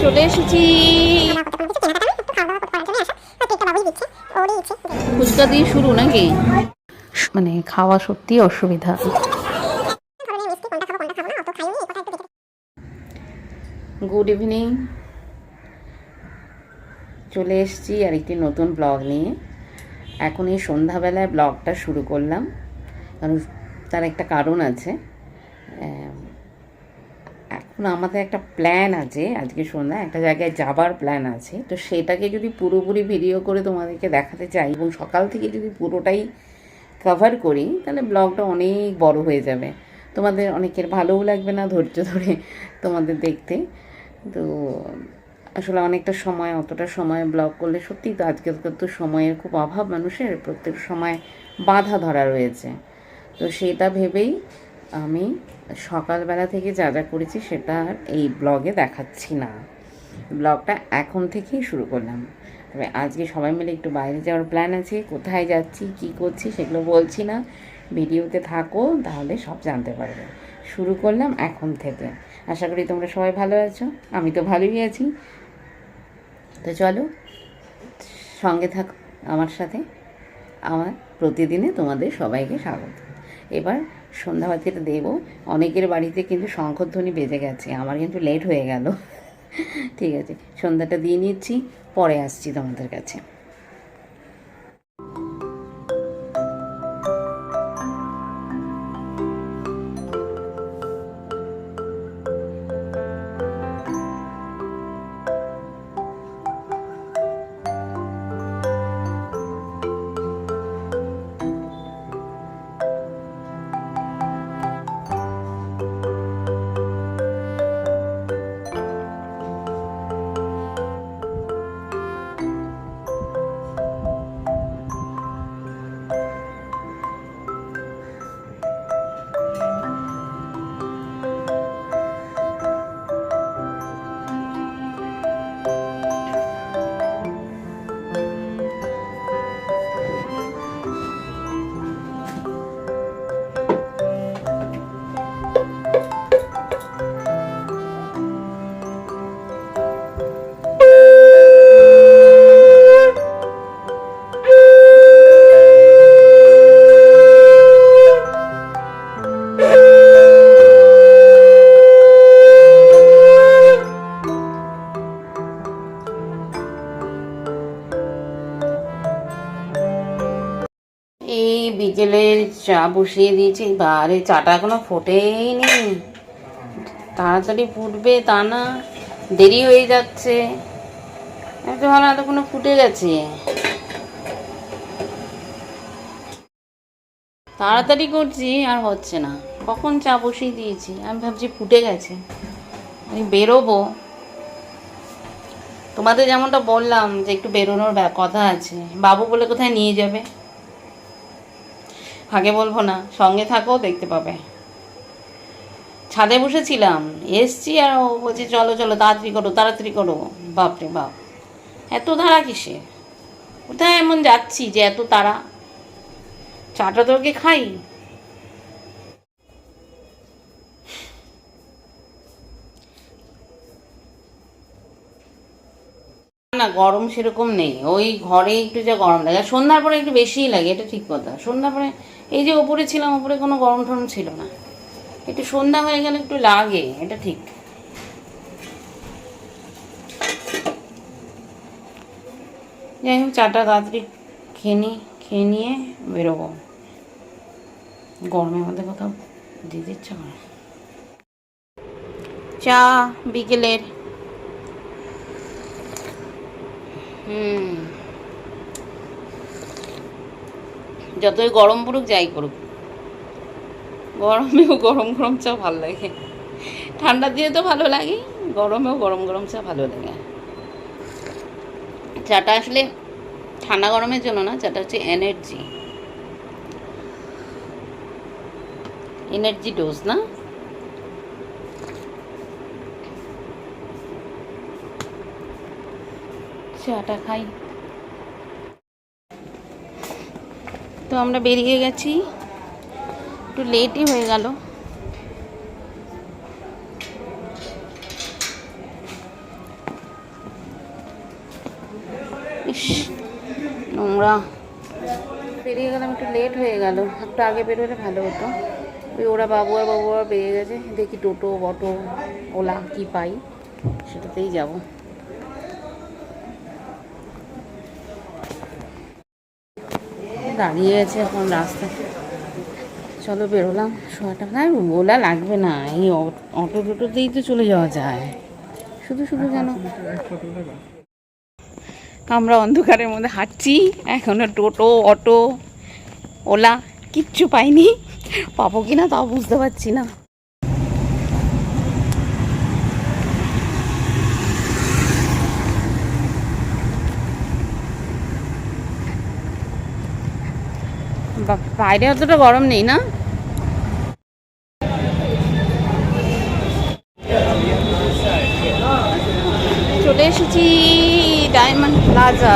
চলে এসেছি। ফুচকা দিয়ে শুরু নাকি? মানে খাওয়া সত্যি অসুবিধা। গুড ইভিনিং, চলে এসেছি আর একটি নতুন ব্লগ নিয়ে। এখন এই সন্ধ্যাবেলায় ব্লগটা শুরু করলাম, কারণ তার একটা কারণ আছে। এখন আমাদের একটা প্ল্যান আছে, আজকে সন্ধ্যায় একটা জায়গায় যাবার প্ল্যান আছে। তো সেটাকে যদি পুরোপুরি ভিডিও করে তোমাদেরকে দেখাতে চাই এবং সকাল থেকে যদি পুরোটাই কভার করি, তাহলে ব্লগটা অনেক বড় হয়ে যাবে। তোমাদের অনেকের ভালোও লাগবে না ধৈর্য ধরে তোমাদের দেখতে। তো আসলে অনেকটা সময়, অতটা সময় ব্লগ করলে সত্যিই তো আজকালকার তো সময়ের খুব অভাব মানুষের, প্রত্যেক সময় বাধা ধরা রয়েছে। তো সেটা ভেবেই আমি সকালবেলা থেকে যা যা করেছি সেটা আর এই ব্লগে দেখাচ্ছি না, ব্লগটা এখন থেকেই শুরু করলাম। তবে আজকে সবাই মিলে একটু বাইরে যাওয়ার প্ল্যান আছে। কোথায় যাচ্ছি, কী করছি সেগুলো বলছি না, ভিডিওতে থাকো তাহলে সব জানতে পারবে। শুরু করলাম এখন থেকে। আশা করি তোমরা সবাই ভালো আছো, আমি তো ভালোই আছি। তো চলো সঙ্গে থাকো আমার সাথে। আমার প্রতিদিনে তোমাদের সবাইকে স্বাগত। এবার সন্ধ্যাবাতিটা দেবো। অনেকের বাড়িতে কিন্তু শঙ্খধ্বনি বেজে গেছে, আমার কিন্তু লেট হয়ে গেল। ঠিক আছে, সন্ধ্যাটা দিয়ে নিচ্ছি, পরে আসছি তোমাদের কাছে। এই বিকেলের চা বসিয়ে দিয়েছি, বারে চাটা এখনো ফোটেই নি। তাড়াতাড়ি ফুটবে তা না, দেরি হয়ে যাচ্ছে। এত ভালো, এতক্ষণ ফুটে গেছে। তাড়াতাড়ি করছি আর হচ্ছে না। কখন চা বসিয়ে দিয়েছি, আমি ভাবছি ফুটে গেছে, আমি বেরোবো। তোমাদের যেমনটা বললাম যে একটু বেরোনোর কথা আছে, বাবু বলে কোথায় নিয়ে যাবে। আগে বলবো না, সঙ্গে থাকো দেখতে পাবে। ছাদে বসেছিলাম, এসছি আর ও বলছে চলো চলো তাড়াতাড়ি করো তাড়াতাড়ি করো। বাপরে বাপ, এত তাড়া কিসে? কোথায় এমন যাচ্ছি যে এত তাড়া? চাটা তোকে খাই। না, গরম সেরকম নেই, ওই ঘরে একটু যা গরম লাগে, সন্ধ্যার পরে একটু বেশিই লাগে, এটা ঠিক কথা। সন্ধ্যার পরে এই যে ওপরে ছিলাম, ওপরে কোনো গরম টরম ছিল না, একটু সন্ধ্যা হয়ে গেলে একটু লাগে, এটা ঠিক। যাই হোক, চাটা তাড়াতাড়ি খেয়ে নিয়ে বেরোবো। গরমের মধ্যে কোথাও দিতে ইচ্ছা করে। চা বিকেলের। যতই গরম পড়ুক যাই করুক, গরমেও গরম গরম চা ভালো লাগে। ঠান্ডা দিয়ে তো ভালো লাগে, গরমেও গরম গরম চা ভালো লাগে। চাটা আসলে ঠান্ডা গরমের জন্য না, চাটা হচ্ছে এনার্জি ডোজ না। চাটা খাই। তো আমরা বেরিয়ে গেছি, একটু লেটই হয়ে গেল। ইস নোংরা। বেরিয়ে গেলাম, একটু লেট হয়ে গেল, একটু আগে বেরোলে ভালো হতো। ওই ওরা বাবুয়া বেরিয়ে গেছে, দেখি টোটো অটো ওলা কি পাই সেটাতেই যাব। দাঁড়িয়ে আছে এখন রাস্তায়, চলো বেরোলাম। শোয়াটা না ওলা লাগবে না, এই অটো টোটোতেই তো চলে যাওয়া যায়। শুধু শুধু যেন আমরা অন্ধকারের মধ্যে হাঁটছি, এখনো টোটো অটো ওলা কিচ্ছু পাইনি, পাবো কি না তাও বুঝতে পারছি না। বাইরে অতটা গরম নেই না? চলে এসেছি ডায়মন্ড প্লাজা।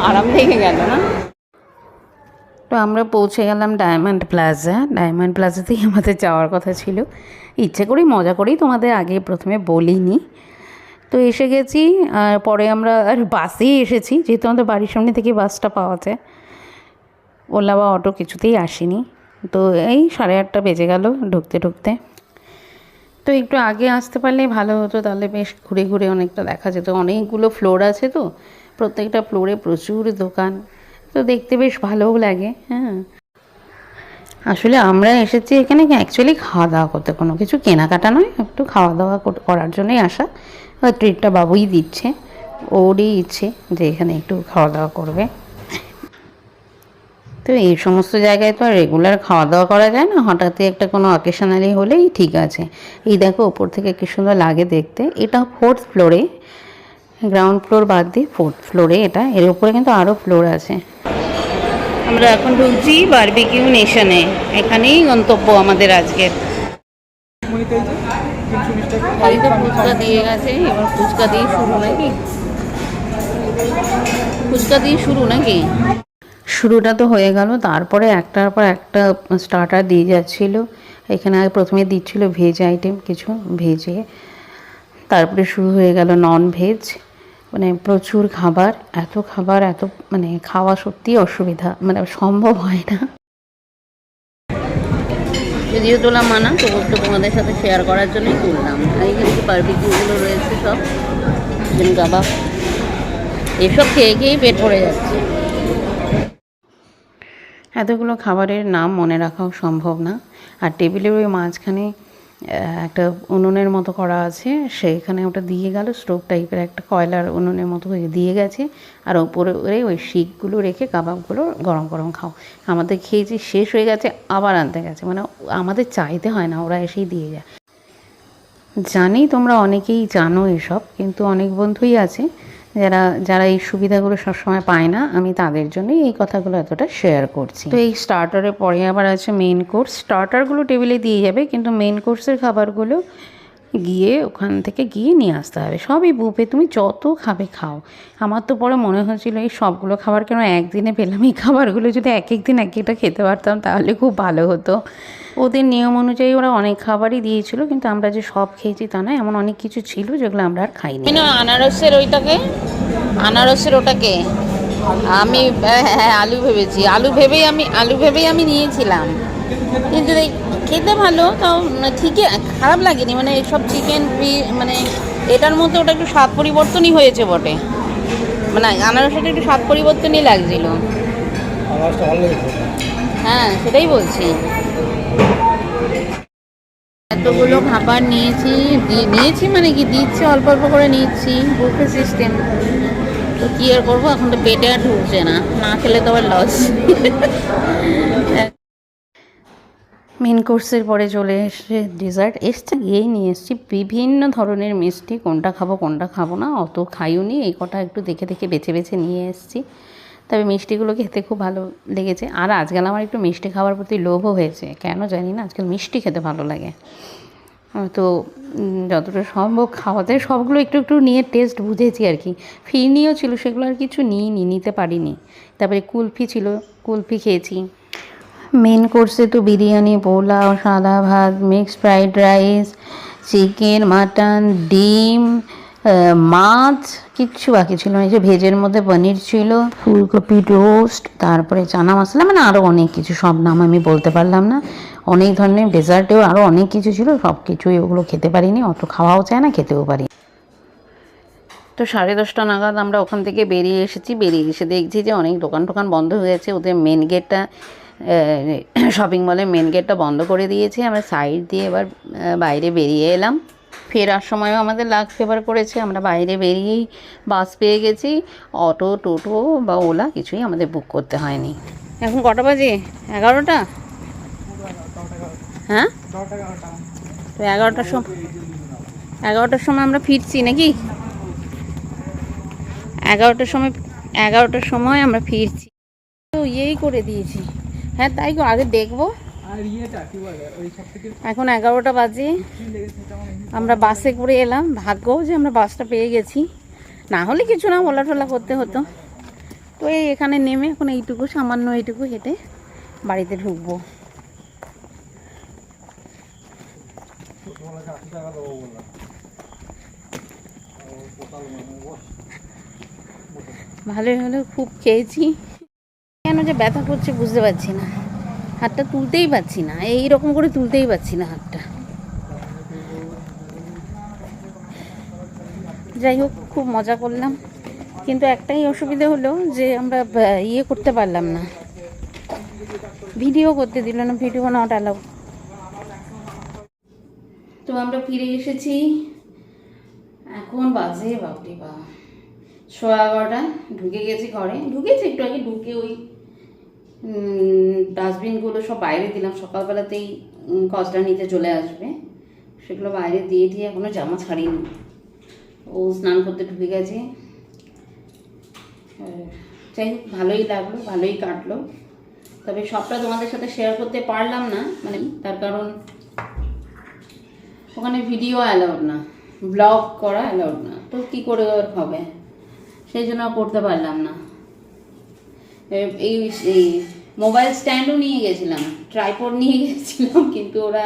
আরাম লেগে গেল না? তো আমরা পৌঁছে গেলাম ডায়মন্ড প্লাজা। ডায়মন্ড প্লাজাতেই আমাদের যাওয়ার কথা ছিল, ইচ্ছে করেই মজা করেই তোমাদের আগে প্রথমে বলিনি। তো এসে গেছি, আর পরে আমরা আর বাসেই এসেছি, যেহেতু আমাদের বাড়ির সামনে থেকে বাসটা পাওয়া যায়, ওলা বা অটো কিছুতেই আসেনি। তো এই 8:30 বেজে গেল ঢুকতে ঢুকতে। তো একটু আগে আসতে পারলেই ভালো হতো, তাহলে বেশ ঘুরে ঘুরে অনেকটা দেখা যেত। অনেকগুলো ফ্লোর আছে, তো প্রত্যেকটা ফ্লোরে প্রচুর দোকান, তো দেখতে বেশ ভালোও লাগে। হ্যাঁ, আসলে আমরা এসেছি এখানে অ্যাকচুয়ালি খাওয়া দাওয়া করতে, কোনো কিছু কেনাকাটা নয়, একটু খাওয়া দাওয়া করার জন্যই আসা। ট্রিটটা বাবুই দিচ্ছে, ওরই ইচ্ছে যে এখানে একটু খাওয়া দাওয়া করবে। তো এই সমস্ত জায়গায় তো আর রেগুলার খাওয়া দাওয়া করা যায় না, হঠাৎই একটা কোনো অকেশনালি হলেই ঠিক আছে। এই দেখো ওপর থেকে কি সুন্দর লাগে দেখতে। এটা 4th ফ্লোরে, গ্রাউন্ড ফ্লোর বাদ দিয়ে 4th ফ্লোরে এটা। এর উপরে কিন্তু আরও ফ্লোর আছে। আমরা এখন ঢুকছি বারবিকিউ নেশনে, এখানেই গন্তব্য আমাদের আজকের। তো ফুচকা দিয়ে গেছে, এবার ফুচকা দিয়ে শুরু নাকি? ফুচকা দিয়ে শুরু নাকি? শুরুটা তো হয়ে গেল, তারপরে একটার পর একটা স্টার্টার দিয়ে যাচ্ছিলো। এখানে প্রথমে দিচ্ছিল ভেজ আইটেম কিছু, ভেজে তারপরে শুরু হয়ে গেল নন ভেজ, মানে প্রচুর খাবার। এত খাবার, এত মানে খাওয়া সত্যিই অসুবিধা, মানে সম্ভব হয় না। যদিও তোলা মানা, তবু তো তোমাদের সাথে শেয়ার করার জন্যই তুললাম। আর এখানে কি বারবিকিউগুলো রয়েছে সব, চিকেন কাবাব, এসব খেয়ে খেয়েই পেট ভরে যাচ্ছে। এতগুলো খাবারের নাম মনে রাখাও সম্ভব না। আর টেবিলের ওই মাঝখানে একটা উনুনের মতো করা আছে, সেইখানে ওটা দিয়ে গেল, স্টোভ টাইপের একটা কয়লার উনুনের মতো দিয়ে গেছে। আর ওপরে ওই শিকগুলো রেখে কাবাবগুলো গরম গরম খাও। আমাদের খেয়েছি, শেষ হয়ে গেছে, আবার আনতে গেছে, মানে আমাদের চাইতে হয় না, ওরা এসেই দিয়ে যায়। জানি তোমরা অনেকেই জানো এসব, কিন্তু অনেক বন্ধুই আছে যারা এই সুবিধাগুলো সবসময় পায় না। আমি তাদের জন্যই এই কথাগুলো এতটা শেয়ার করছি। তো এই স্টার্টারের পরে আবার আছে মেন কোর্স। স্টার্টারগুলো টেবিলে দিয়ে যাবে, কিন্তু মেন কোর্সের খাবারগুলো গিয়ে ওখান থেকে গিয়ে নিয়ে আসতে হবে। সবই বুফে, তুমি যত খাবে খাও। আমার তো পরে মনে হচ্ছিলো এই সবগুলো খাবার কেন একদিনে পেলাম, এই খাবারগুলো যদি এক দিন এক একটা খেতে পারতাম তাহলে খুব ভালো হতো। ওদের নিয়ম অনুযায়ী ওরা অনেক খাবারই দিয়েছিল, কিন্তু আমরা যে সব খেয়েছি তা নয়, এমন অনেক কিছু ছিল যেগুলো আমরা আর খাইনি। আনারসের ওইটাকে, আনারসের ওটাকে আমি হ্যাঁ আলু ভেবেছি, আলু ভেবেই আমি নিয়েছিলাম, কিন্তু খেতে ভালো, তাও ঠিকই খারাপ লাগেনি। মানে সব চিকেন মানে এটার মধ্যে ওটা একটু স্বাদ পরিবর্তনই হয়েছে বটে, মানে আনারসটা একটু স্বাদ পরিবর্তনই লাগছিল। হ্যাঁ সেটাই বলছি। এতগুলো খাবার নিয়েছি মানে কি দিচ্ছে, অল্প অল্প করে নিচ্ছি, বুফে সিস্টেম। তো কী আর করবো, এখন তো পেটে আর ঢুকছে না, না খেলে তো আবার লস। মেন কোর্সের পরে চলে এসে ডেজার্ট এসছে, গিয়েই নিয়ে এসেছি বিভিন্ন ধরনের মিষ্টি। কোনটা খাবো না অত খাইও নি, এই কটা একটু দেখে দেখে বেছে বেছে নিয়ে এসেছি। তবে মিষ্টিগুলো খেতে খুব ভালো লেগেছে। আর আজকাল আমার একটু মিষ্টি খাওয়ার প্রতি লোভও হয়েছে, কেন জানি না, আজকাল মিষ্টি খেতে ভালো লাগে। তো যতটা সম্ভব খাওয়াতে সবগুলো একটু একটু নিয়ে টেস্ট বুঝেছি আর কি। ফিরনিও ছিল, সেগুলো আর কিছু নিতে পারিনি। তারপরে কুলফি ছিল, কুলফি খেয়েছি। মেন কোর্সে তো বিরিয়ানি, পোলাও, সাদা ভাত, mixed fried rice, chicken, mutton, ডিম, মাছ, কিচ্ছু বাকি ছিল না। এই যে ভেজের মধ্যে পনির ছিল, ফুলকপি রোস্ট, তারপরে চানা মশলা, মানে আরও অনেক কিছু, সব নাম আমি বলতে পারলাম না। অনেক ধরনের ডেজার্টেও আরও অনেক কিছু ছিল, সব কিছুই ওগুলো খেতে পারিনি, অত খাওয়াও চায় না, খেতেও পারি। তো 10:30 নাগাদ আমরা ওখান থেকে বেরিয়ে এসেছি। বেরিয়ে এসে দেখছি যে অনেক দোকান টোকান বন্ধ হয়ে গেছে। ওদের মেন গেটটা, শপিং মলের মেন গেটটা বন্ধ করে দিয়েছে। আমরা সাইড দিয়ে এবার বাইরে বেরিয়ে এলাম। ফেরার সময়ও আমাদের লাক ফেভার করেছে, আমরা বাইরে বেরিয়েই বাস পেয়ে গেছি। অটো, টোটো বা ওলা কিছুই আমাদের বুক করতে হয়নি। এখন কটা বাজে? 11টা? হ্যাঁ, তো 11টার সময় আমরা ফিরছি নাকি? 11টার সময় আমরা ফিরছি। তো ইয়েই করে দিয়েছি। হ্যাঁ তাই গো, আগে দেখবো। এখন 11টা বাজে, আমরা বাসে করে এলাম। ভাগ্য যে আমরা বাসটা পেয়ে গেছি, না হলে কিছু না, ওলা টোলা করতে হতো। তো এই এখানে নেমে এখন এইটুকু, সামান্য এইটুকু হেঁটে বাড়িতে ঢুকবো। ভালোই হলো, খুব খেয়েছি। কেন যে ব্যথা করছে বুঝতে পারছি না, হাতটা তুলতেই পারছি না, এইরকম করে তুলতেই পারছি না হাতটা। যাই হোক, খুব মজা করলাম, কিন্তু একটাই অসুবিধা হলো যে আমরা ইয়ে করতে পারলাম না, ভিডিও করতে দিল না, ভিডিও নট অ্যালাউ। তো আমরা ফিরে এসেছি। এখন বাজে বাপরে বা 11:15। ঢুকে গেছি ঘরে, ঢুকেছি একটু আগে। ঢুকে ওই ডাস্টবিনগুলো সব বাইরে দিলাম, সকালবেলাতেই কচরা নিতে চলে আসবে, সেগুলো বাইরে দিয়ে দিয়ে এখনও জামা ছাড়িনি। ও স্নান করতে ঢুকে গেছে। যাই হোক, ভালোই লাগলো, ভালোই কাটলো। তবে সবটা তোমাদের সাথে শেয়ার করতে পারলাম না, মানে তার কারণ ওখানে ভিডিও অ্যালাউড না, ব্লগ করা অ্যালাউড না। তো কী করে হবে, সেই জন্য করতে পারলাম না। এই মোবাইল স্ট্যান্ডও নিয়ে গেছিলাম, ট্রাইপড নিয়ে গেছিলাম, কিন্তু ওরা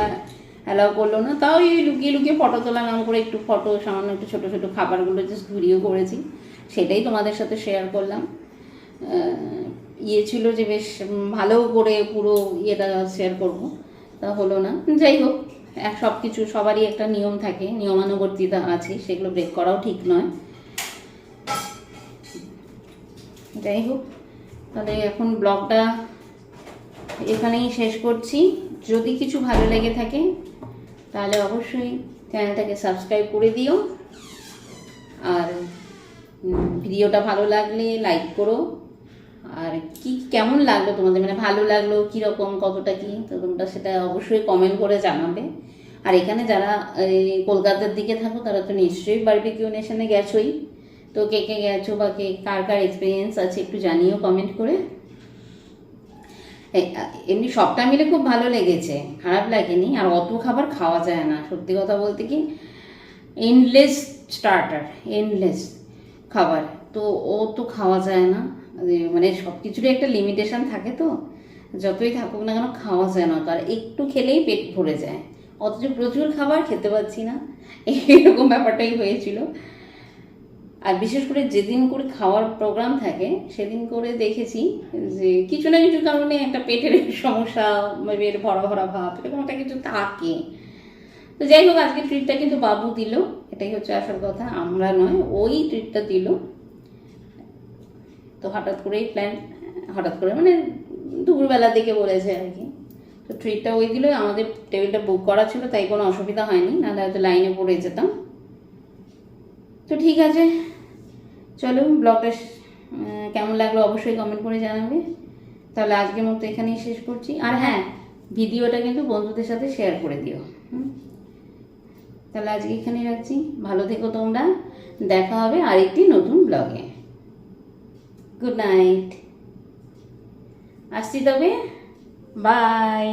অ্যালাউ করলো না। তাও এই লুকিয়ে লুকিয়ে ফটো তোলা নাম করে একটু ফটো, সামান্য একটু ছোটো ছোটো খাবারগুলো জাস্ট ভিডিও করেছি, সেটাই তোমাদের সাথে শেয়ার করলাম। ইয়ে ছিল যে বেশ ভালো করে পুরো ইয়েটা শেয়ার করবো, তা হলো না। যাই হোক, সব কিছু সবারই একটা নিয়ম থাকে, নিয়মানুবর্তিতা আছে, সেগুলো ব্রেক করাও ঠিক নয়। যাই হোক, তাহলে এখন ব্লগটা এখানেই শেষ করছি। যদি কিছু ভালো লেগে থাকে তাহলে অবশ্যই চ্যানেলটাকে সাবস্ক্রাইব করে দিও, আর ভিডিওটা ভালো লাগলে লাইক করো। আর কেমন লাগলো তোমাদের, মানে ভালো লাগলো কীরকম, কতটা কি, তো তোমরা সেটা অবশ্যই কমেন্ট করে জানাবে। আর এখানে যারা কলকাতার দিকে থাকো তারা তো নিশ্চয়ই বারবিকিউ নেশনে গেছোই। তো কে কে গেছো বা কার কার এক্সপিরিয়েন্স আছে একটু জানিও কমেন্ট করে। এমনি সবটা মিলে খুব ভালো লেগেছে, খারাপ লাগেনি। আর অত খাবার খাওয়া যায় না, সত্যি কথা বলতে কি, এন্ডলেস স্টার্টার, এন্ডলেস খাবার, তো ও তো খাওয়া যায় না। মানে সব কিছুরই একটা লিমিটেশন থাকে, তো যতই থাকুক না কেন খাওয়া যায় না। তো আর একটু খেলেই পেট ভরে যায়, অথচ প্রচুর খাবার খেতে পারছি না, এরকম ব্যাপারটাই হয়েছিল। আর বিশেষ করে যেদিন করে খাওয়ার প্রোগ্রাম থাকে সেদিন করে দেখেছি যে কিছু না কিছু কারণে একটা পেটের সমস্যা, পেট ভরা ভরা ভাব, এরকম একটা কিছু থাকে। তো যাই হোক, আজকে ট্রিটটা কিন্তু বাবু দিল, এটাই হচ্ছে আসল কথা, আমরা নয়, ওই ট্রিটটা দিল। তো হঠাৎ করেই প্ল্যান, হঠাৎ করে মানে দুপুরবেলা দিকে বলেছে আর কি। তো ট্রিটটা ওই দিল, আমাদের টেবিলটা বুক করা ছিল, তাই কোনো অসুবিধা হয়নি, নাহলে হয়তো লাইনে পড়ে যেতাম। তো ঠিক আছে, চলো, ব্লগটা কেমন লাগলো অবশ্যই কমেন্ট করে জানাবে। তাহলে আজকের মতো এখানেই শেষ করছি। আর হ্যাঁ, ভিডিওটা কিন্তু বন্ধুদের সাথে শেয়ার করে দিও। তাহলে আজকে এখানেই রাখছি, ভালো থেকো তোমরা, দেখা হবে আরেকটি নতুন ব্লগে। গুড নাইট, আসছি তবে, বাই।